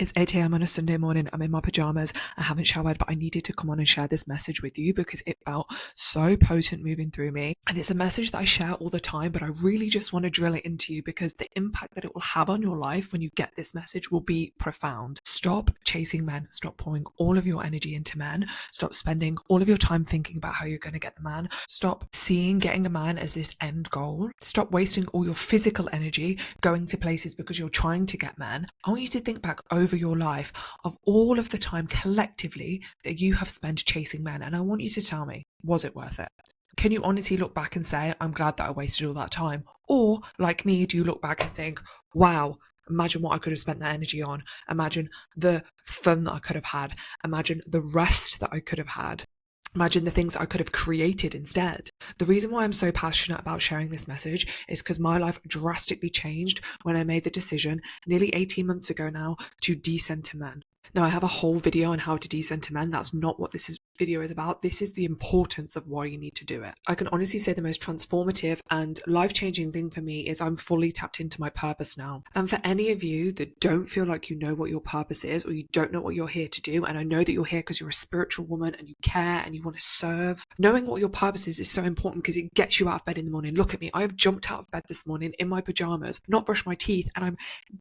It's 8 a.m. on a Sunday morning. I'm in my pajamas. I haven't showered, but I needed to come on and share this message with you because it felt so potent moving through me. And it's a message that I share all the time, but I really just want to drill it into you because the impact that it will have on your life when you get this message will be profound. Stop chasing men. Stop pouring all of your energy into men. Stop spending all of your time thinking about how you're going to get the man. Stop seeing getting a man as this end goal. Stop wasting all your physical energy going to places because you're trying to get men. I want you to think back over your life of all of the time collectively that you have spent chasing men, and I want you to tell me, was it worth it? Can you honestly look back and say, I'm glad that I wasted all that time? Or, like me, do you look back and think, wow, imagine what I could have spent that energy on. Imagine the fun that I could have had. Imagine the rest that I could have had. Imagine the things I could have created instead. The reason why I'm so passionate about sharing this message is because my life drastically changed when I made the decision nearly 18 months ago now to decenter men. Now, I have a whole video on how to decenter men. That's not what video is about. This is the importance of why you need to do it. I can honestly say the most transformative and life-changing thing for me is I'm fully tapped into my purpose now. And for any of you that don't feel like you know what your purpose is, or you don't know what you're here to do, and I know that you're here because you're a spiritual woman and you care and you want to serve, knowing what your purpose is so important because it gets you out of bed in the morning. Look at me. I have jumped out of bed this morning in my pajamas, not brushed my teeth, and I'm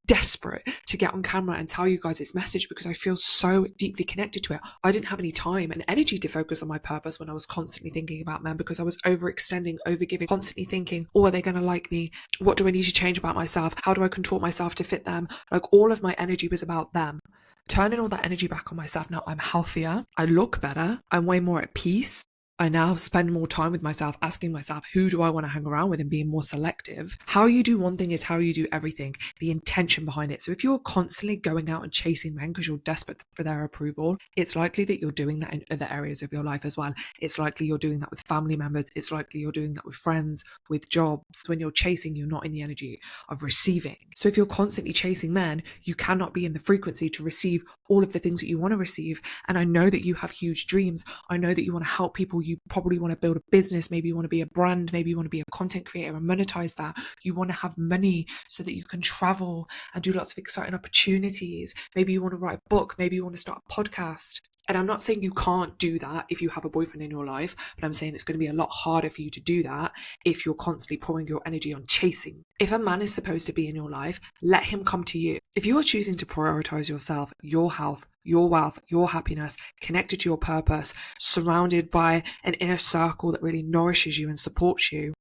desperate to get on camera and tell you guys this message because I feel so deeply connected to it. I didn't have any time and energy to focus on my purpose when I was constantly thinking about men because I was overextending, overgiving, constantly thinking, oh, are they going to like me? What do I need to change about myself? How do I contort myself to fit them? Like, all of my energy was about them. Turning all that energy back on myself now, I'm healthier. I look better. I'm way more at peace. I now spend more time with myself, asking myself, who do I want to hang around with, and being more selective. How you do one thing is how you do everything, the intention behind it. So if you're constantly going out and chasing men because you're desperate for their approval, it's likely that you're doing that in other areas of your life as well. It's likely you're doing that with family members. It's likely you're doing that with friends, with jobs. When you're chasing, you're not in the energy of receiving. So if you're constantly chasing men, you cannot be in the frequency to receive all of the things that you want to receive. And I know that you have huge dreams. I know that you want to help people. You probably want to build a business. Maybe you want to be a brand. Maybe you want to be a content creator and monetize that. You want to have money so that you can travel and do lots of exciting opportunities. Maybe you want to write a book. Maybe you want to start a podcast. And I'm not saying you can't do that if you have a boyfriend in your life, but I'm saying it's going to be a lot harder for you to do that if you're constantly pouring your energy on chasing. If a man is supposed to be in your life, let him come to you. If you are choosing to prioritize yourself, your health, your wealth, your happiness, connected to your purpose, surrounded by an inner circle that really nourishes you and supports you,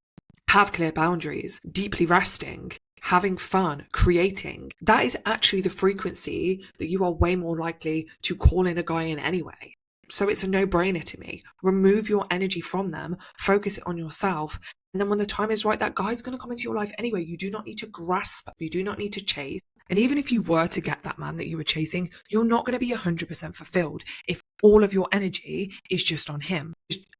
have clear boundaries, deeply resting, having fun, creating, that is actually the frequency that you are way more likely to call in a guy in anyway. So it's a no-brainer to me. Remove your energy from them, focus it on yourself, and then when the time is right, that guy's going to come into your life anyway. You do not need to grasp, you do not need to chase. And even if you were to get that man that you were chasing, you're not going to be 100% fulfilled if all of your energy is just on him.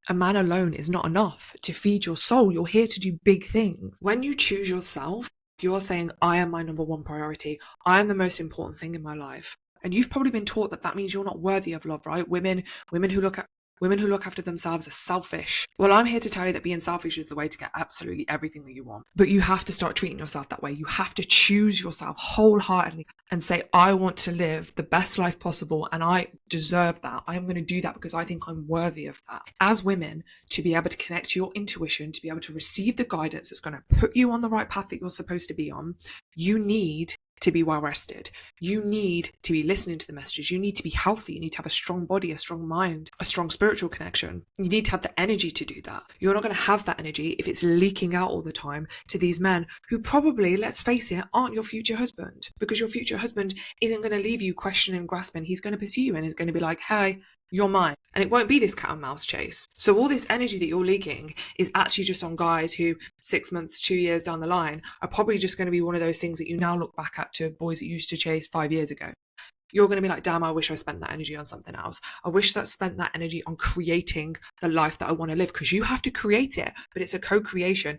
A man alone is not enough to feed your soul. You're here to do big things. When you choose yourself, you're saying, I am my number one priority. I am the most important thing in my life. And you've probably been taught that means you're not worthy of love, right? Women who look after themselves are selfish. Well, I'm here to tell you that being selfish is the way to get absolutely everything that you want. But you have to start treating yourself that way. You have to choose yourself wholeheartedly and say, I want to live the best life possible and I deserve that. I'm going to do that because I think I'm worthy of that. As women, to be able to connect to your intuition, to be able to receive the guidance that's going to put you on the right path that you're supposed to be on, you need to be well rested. You need to be listening to the messages. You need to be healthy. You need to have a strong body, a strong mind, a strong spiritual connection. You need to have the energy to do that. You're not going to have that energy if it's leaking out all the time to these men who probably, let's face it, aren't your future husband, because your future husband isn't going to leave you questioning and grasping. He's going to pursue you and is going to be like, hey, you're mine. And it won't be this cat and mouse chase. So all this energy that you're leaking is actually just on guys who 6 months, 2 years down the line are probably just going to be one of those things that you now look back at to boys that you used to chase 5 years ago. You're going to be like, damn, I wish I spent that energy on something else. I wish that I spent that energy on creating the life that I want to live, because you have to create it, but it's a co-creation.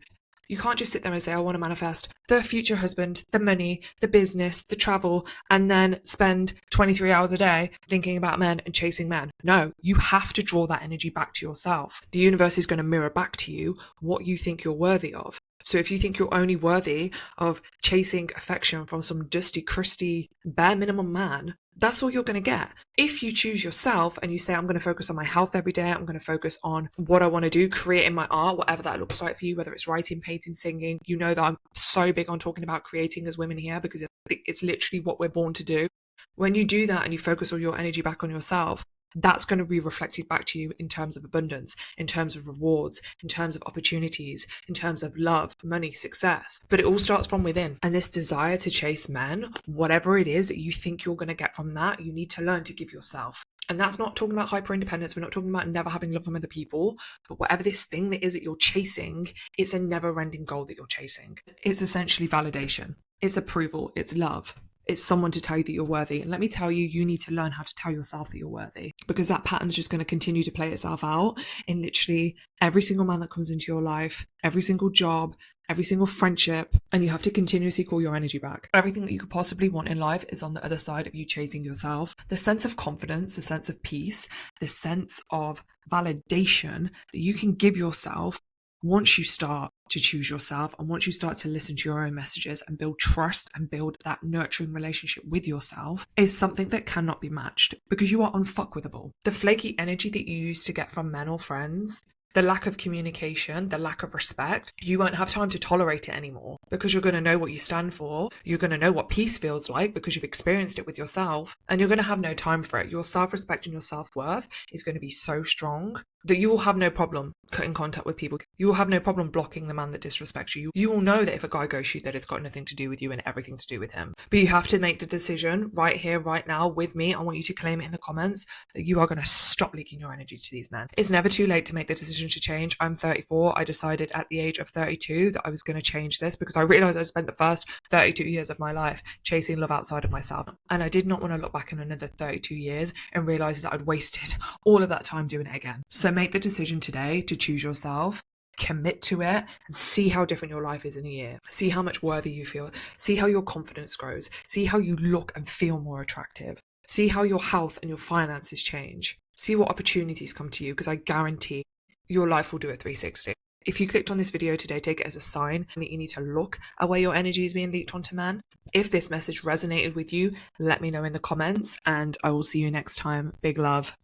You can't just sit there and say, I want to manifest the future husband, the money, the business, the travel, and then spend 23 hours a day thinking about men and chasing men. No, you have to draw that energy back to yourself. The universe is going to mirror back to you what you think you're worthy of. So if you think you're only worthy of chasing affection from some dusty, crusty, bare minimum man, That's all you're going to get. If you choose yourself and you say, I'm going to focus on my health every day, I'm going to focus on what I want to do, creating my art, whatever that looks like for you, whether it's writing, painting, singing. You know that I'm so big on talking about creating as women here because it's literally what we're born to do. When you do that and you focus all your energy back on yourself, that's going to be reflected back to you in terms of abundance, in terms of rewards, in terms of opportunities, in terms of love, money, success. But it all starts from within. And this desire to chase men, whatever it is that you think you're going to get from that, you need to learn to give yourself. And that's not talking about hyper independence. We're not talking about never having love from other people. But whatever this thing that is that you're chasing, it's a never ending goal that you're chasing. It's essentially validation. It's approval. It's love. It's someone to tell you that you're worthy. And let me tell you, you need to learn how to tell yourself that you're worthy, because that pattern's just going to continue to play itself out in literally every single man that comes into your life, every single job, every single friendship, and you have to continuously call your energy back. Everything that you could possibly want in life is on the other side of you chasing yourself. The sense of confidence, the sense of peace, the sense of validation that you can give yourself once you start to choose yourself and once you start to listen to your own messages and build trust and build that nurturing relationship with yourself is something that cannot be matched, because you are unfuckwithable. The flaky energy that you used to get from men or friends, the lack of communication, the lack of respect, you won't have time to tolerate it anymore, because you're going to know what you stand for. You're going to know what peace feels like because you've experienced it with yourself, and you're going to have no time for it. Your self-respect and your self-worth is going to be so strong that you will have no problem cutting contact with people. You will have no problem blocking the man that disrespects you. You will know that if a guy ghosts you, that it's got nothing to do with you and everything to do with him. But you have to make the decision right here, right now with me. I want you to claim it in the comments that you are going to stop leaking your energy to these men. It's never too late to make the decision to change. I'm 34. I decided at the age of 32 that I was going to change this because I realized I spent the first 32 years of my life chasing love outside of myself. And I did not want to look back in another 32 years and realize that I'd wasted all of that time doing it again. So make the decision today to choose yourself, commit to it, and see how different your life is in a year. See how much worthy you feel. See how your confidence grows. See how you look and feel more attractive. See how your health and your finances change. See what opportunities come to you, because I guarantee your life will do a 360. If you clicked on this video today, take it as a sign that you need to look at where your energy is being leaked onto men. If this message resonated with you, let me know in the comments, and I will see you next time. Big love.